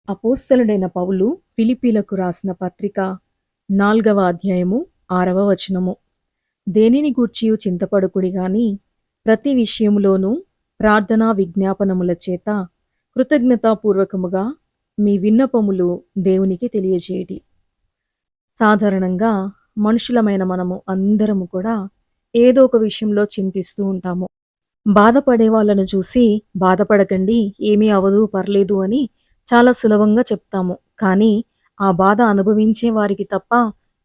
అపోస్తలుడైన పౌలు ఫిలిప్పీలకు రాసిన పత్రిక 4వ అధ్యాయము 6వ వచనము. దేనిని గూర్చియు చింతపడకుడి గాని ప్రతి విషయములోనూ ప్రార్థనా విజ్ఞాపనముల చేత కృతజ్ఞతాపూర్వకముగా మీ విన్నపములు దేవునికి తెలియజేయుడి. సాధారణంగా మనుషులమైన మనము అందరము కూడా ఏదో ఒక విషయంలో చింతిస్తూ ఉంటాము. బాధపడే వాళ్ళను చూసి బాధపడకండి, ఏమీ అవ్వదు, పర్లేదు అని చాలా సులభంగా చెప్తాము. కానీ ఆ బాధ అనుభవించే వారికి తప్ప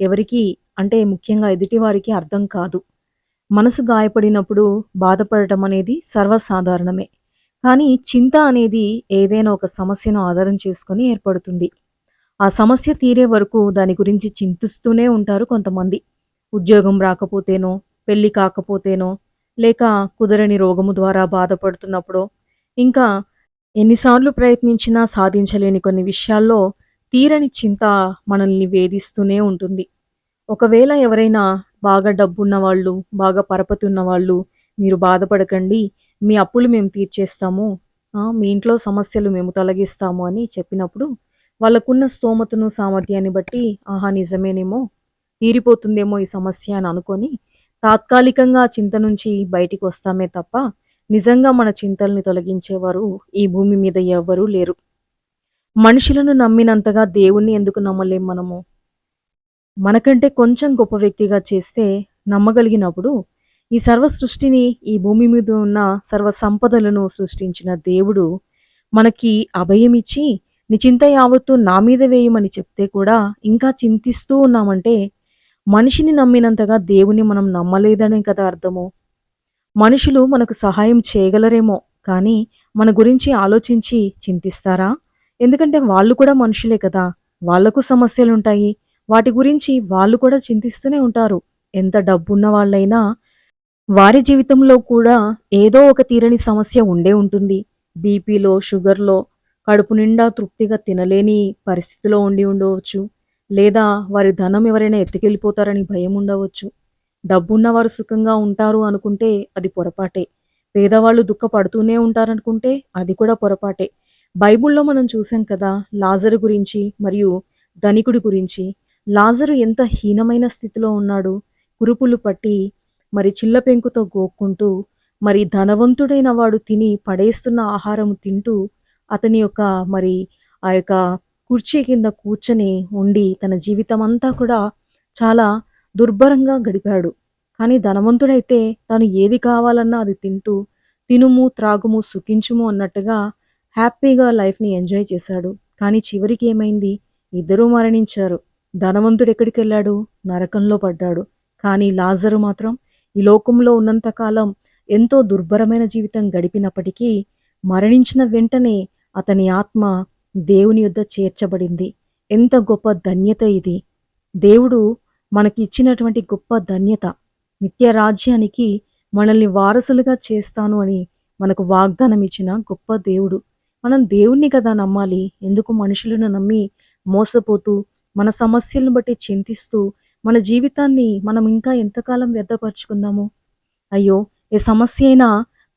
ఎవరికీ, అంటే ముఖ్యంగా ఎదుటి వారికి అర్థం కాదు. మనసు గాయపడినప్పుడు బాధపడటం అనేది సర్వసాధారణమే. కానీ చింత అనేది ఏదైనా ఒక సమస్యను ఆధారం చేసుకొని ఏర్పడుతుంది. ఆ సమస్య తీరే వరకు దాని గురించి చింతిస్తూనే ఉంటారు కొంతమంది. ఉద్యోగం రాకపోతేనో, పెళ్లి కాకపోతేనో, లేక కుదరని రోగము ద్వారా బాధపడుతున్నప్పుడో, ఇంకా ఎన్నిసార్లు ప్రయత్నించినా సాధించలేని కొన్ని విషయాల్లో తీరని చింత మనల్ని వేధిస్తూనే ఉంటుంది. ఒకవేళ ఎవరైనా బాగా డబ్బున్న వాళ్ళు, బాగా పరపతి ఉన్నవాళ్ళు, మీరు బాధపడకండి, మీ అప్పులు మేము తీర్చేస్తాము, మీ ఇంట్లో సమస్యలు మేము తొలగిస్తాము అని చెప్పినప్పుడు, వాళ్ళకున్న స్తోమతను, సామర్థ్యాన్ని బట్టి ఆహా! నిజమేనేమో, తీరిపోతుందేమో ఈ సమస్య అని అనుకొని తాత్కాలికంగా ఆ చింత నుంచి బయటికి వస్తామే తప్ప, నిజంగా మన చింతల్ని తొలగించేవారు ఈ భూమి మీద ఎవ్వరూ లేరు. మనుషులను నమ్మినంతగా దేవుణ్ణి ఎందుకు నమ్మలేం మనము? మనకంటే కొంచెం గొప్ప వ్యక్తిగా చేస్తే నమ్మగలిగినప్పుడు, ఈ సర్వ సృష్టిని, ఈ భూమి మీద ఉన్న సర్వ సంపదలను సృష్టించిన దేవుడు మనకి అభయమిచ్చి, నీ చింత యావత్తు నా మీద వేయమని చెప్తే కూడా ఇంకా చింతిస్తూ ఉన్నామంటే, మనిషిని నమ్మినంతగా దేవుని మనం నమ్మలేదనే కదా అర్థము. మనుషులు మనకు సహాయం చేయగలరేమో, కానీ మన గురించి ఆలోచించి చింతిస్తారా? ఎందుకంటే వాళ్ళు కూడా మనుషులే కదా! వాళ్ళకు సమస్యలుంటాయి. వాటి గురించి వాళ్ళు కూడా చింతిస్తూనే ఉంటారు. ఎంత డబ్బున్న వాళ్ళైనా వారి జీవితంలో కూడా ఏదో ఒక తీరని సమస్య ఉండే ఉంటుంది. బీపీలో, షుగర్‌లో, కడుపు నిండా తృప్తిగా తినలేని పరిస్థితిలో ఉండి ఉండవచ్చు. లేదా వారి ధనం ఎవరైనా ఎత్తుకెళ్ళిపోతారని భయం ఉండవచ్చు. డబ్బున్నవారు సుఖంగా ఉంటారు అనుకుంటే అది పొరపాటే. పేదవాళ్ళు దుఃఖపడుతూనే ఉంటారనుకుంటే అది కూడా పొరపాటే. బైబిల్‌లో మనం చూసాం కదా! లాజరు గురించి మరియు ధనికుడి గురించి. లాజరు ఎంత హీనమైన స్థితిలో ఉన్నాడు. కురుపులు పట్టి, మరి చిల్ల పెంకుతో గోక్కుంటూ, మరి ధనవంతుడైన వాడు తిని పడేస్తున్న ఆహారం తింటూ, అతని యొక్క మరి ఆ యొక్క కుర్చీ కింద కూర్చొని ఉండి తన జీవితమంతా కూడా చాలా దుర్భరంగా గడిపాడు. కానీ ధనవంతుడైతే తాను ఏది కావాలన్నా అది తింటూ, తినుము, త్రాగుము, సుఖించుము అన్నట్టుగా హ్యాపీగా లైఫ్‌ని ఎంజాయ్ చేశాడు. కానీ చివరికి ఏమైంది? ఇద్దరూ మరణించారు. ధనవంతుడు ఎక్కడికెళ్ళాడు? నరకంలో పడ్డాడు. కానీ లాజరు మాత్రం ఈ లోకంలో ఉన్నంత కాలం ఎంతో దుర్భరమైన జీవితం గడిపినప్పటికీ, మరణించిన వెంటనే అతని ఆత్మ దేవుని యొద్ద చేర్చబడింది. ఎంత గొప్ప ధన్యత ఇది! దేవుడు మనకి ఇచ్చినటువంటి గొప్ప ధన్యత. నిత్య రాజ్యానికి మనల్ని వారసులుగా చేస్తాను అని మనకు వాగ్దానం ఇచ్చిన గొప్ప దేవుడు. మనం దేవుణ్ణి కదా నమ్మాలి. ఎందుకు మనుషులను నమ్మి మోసపోతూ, మన సమస్యలను బట్టి చింతిస్తూ, మన జీవితాన్ని మనం ఇంకా ఎంతకాలం వ్యర్థపరుచుకుందాము? అయ్యో! ఏ సమస్య అయినా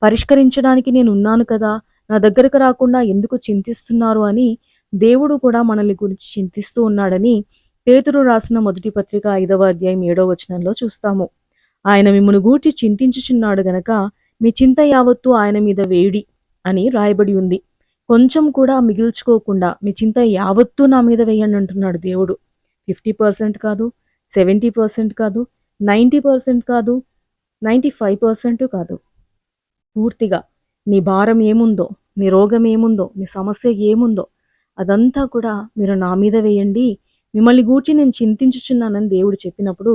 పరిష్కరించడానికి నేనున్నాను కదా! నా దగ్గరకు రాకుండా ఎందుకు చింతిస్తున్నారు అని దేవుడు కూడా మనల్ని గురించి చింతిస్తూ ఉన్నాడని పేతురు రాసిన మొదటి పత్రిక 5వ అధ్యాయం 7వ వచనంలో చూస్తాము. ఆయన మిమ్మును గూర్చి చింతించుచున్నాడు గనక మీ చింత యావత్తు ఆయన మీద వేయుడి అని రాయబడి ఉంది. కొంచెం కూడా మిగిల్చుకోకుండా మీ చింత యావత్తూ నా మీద వేయండి అంటున్నాడు దేవుడు. 50% కాదు, 70% కాదు, 90% కాదు, 95% కాదు. పూర్తిగా నీ భారం ఏముందో, నీ రోగం ఏముందో, నీ సమస్య ఏముందో అదంతా కూడా మీరు నా మీద వేయండి. మిమ్మల్ని గూర్చి నేను చింతించుచున్నానని దేవుడు చెప్పినప్పుడు,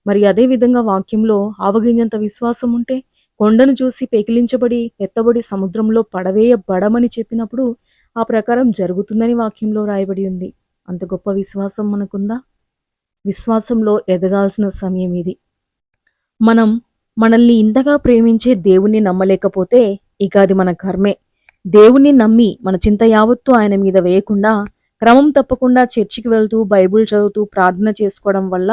మరి అదే విధంగా వాక్యంలో ఆవగింజంత విశ్వాసం ఉంటే కొండను చూసి పెకిలించబడి, ఎత్తబడి సముద్రంలో పడవేయబడమని చెప్పినప్పుడు ఆ ప్రకారం జరుగుతుందని వాక్యంలో రాయబడి ఉంది. అంత గొప్ప విశ్వాసం మనకుందా? విశ్వాసంలో ఎదగాల్సిన సమయం ఇది. మనం మనల్ని ఇంతగా ప్రేమించే దేవుణ్ణి నమ్మలేకపోతే ఇక అది మన కర్మే. దేవుణ్ణి నమ్మి మన చింత యావత్తు ఆయన మీద వేయకుండా, క్రమం తప్పకుండా చర్చికి వెళ్తూ, బైబిల్ చదువుతూ, ప్రార్థన చేసుకోవడం వల్ల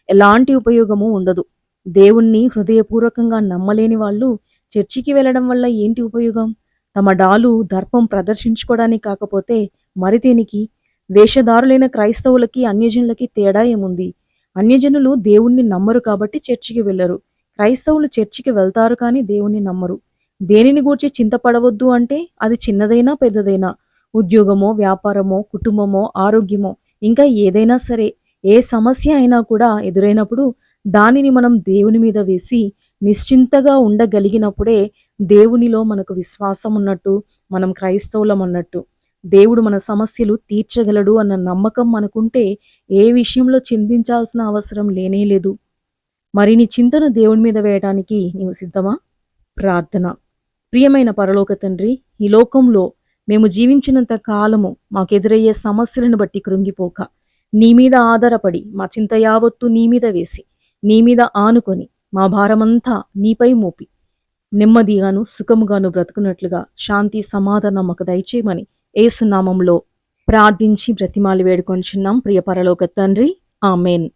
ఎలాంటి ఉపయోగము ఉండదు. దేవుణ్ణి హృదయపూర్వకంగా నమ్మలేని వాళ్ళు చర్చికి వెళ్ళడం వల్ల ఏంటి ఉపయోగం? తమ డాలు, దర్పం ప్రదర్శించుకోవడానికి కాకపోతే మరి దేనికి? వేషధారులైన క్రైస్తవులకి, అన్యజనులకి తేడా ఏముంది? అన్యజనులు దేవుణ్ణి నమ్మరు కాబట్టి చర్చికి వెళ్లరు. క్రైస్తవులు చర్చికి వెళ్తారు కానీ దేవుణ్ణి నమ్మరు. దేనిని గూర్చి చింతపడవద్దు అంటే అది చిన్నదైనా, పెద్దదైనా, ఉద్యోగమో, వ్యాపారమో, కుటుంబమో, ఆరోగ్యమో, ఇంకా ఏదైనా సరే, ఏ సమస్య అయినా కూడా ఎదురైనప్పుడు దానిని మనం దేవుని మీద వేసి నిశ్చింతగా ఉండగలిగినప్పుడే దేవునిలో మనకు విశ్వాసం ఉన్నట్టు, మనం క్రైస్తవులం అన్నట్టు. దేవుడు మన సమస్యలు తీర్చగలడు అన్న నమ్మకం మనకుంటే ఏ విషయంలో చింతించాల్సిన అవసరం లేనే లేదు. మరి నీ చింతను దేవుని మీద వేయడానికి నీవు సిద్ధమా? ప్రార్థన. ప్రియమైన పరలోక తండ్రి, ఈ లోకంలో మేము జీవించినంత కాలము మాకెదురయ్యే సమస్యలను బట్టి కృంగిపోక, నీ మీద ఆధారపడి మా చింత యావత్తు నీ మీద వేసి, నీ మీద ఆనుకొని, మా భారమంతా నీపై మోపి, నెమ్మదిగాను సుఖముగాను బ్రతుకున్నట్లుగా శాంతి సమాధానం మాకు దయచేయమని యేసు నామములో ప్రార్థించి బ్రతిమాలి వేడుకొంచున్నాం ప్రియ పరలోక తండ్రి. ఆమేన్.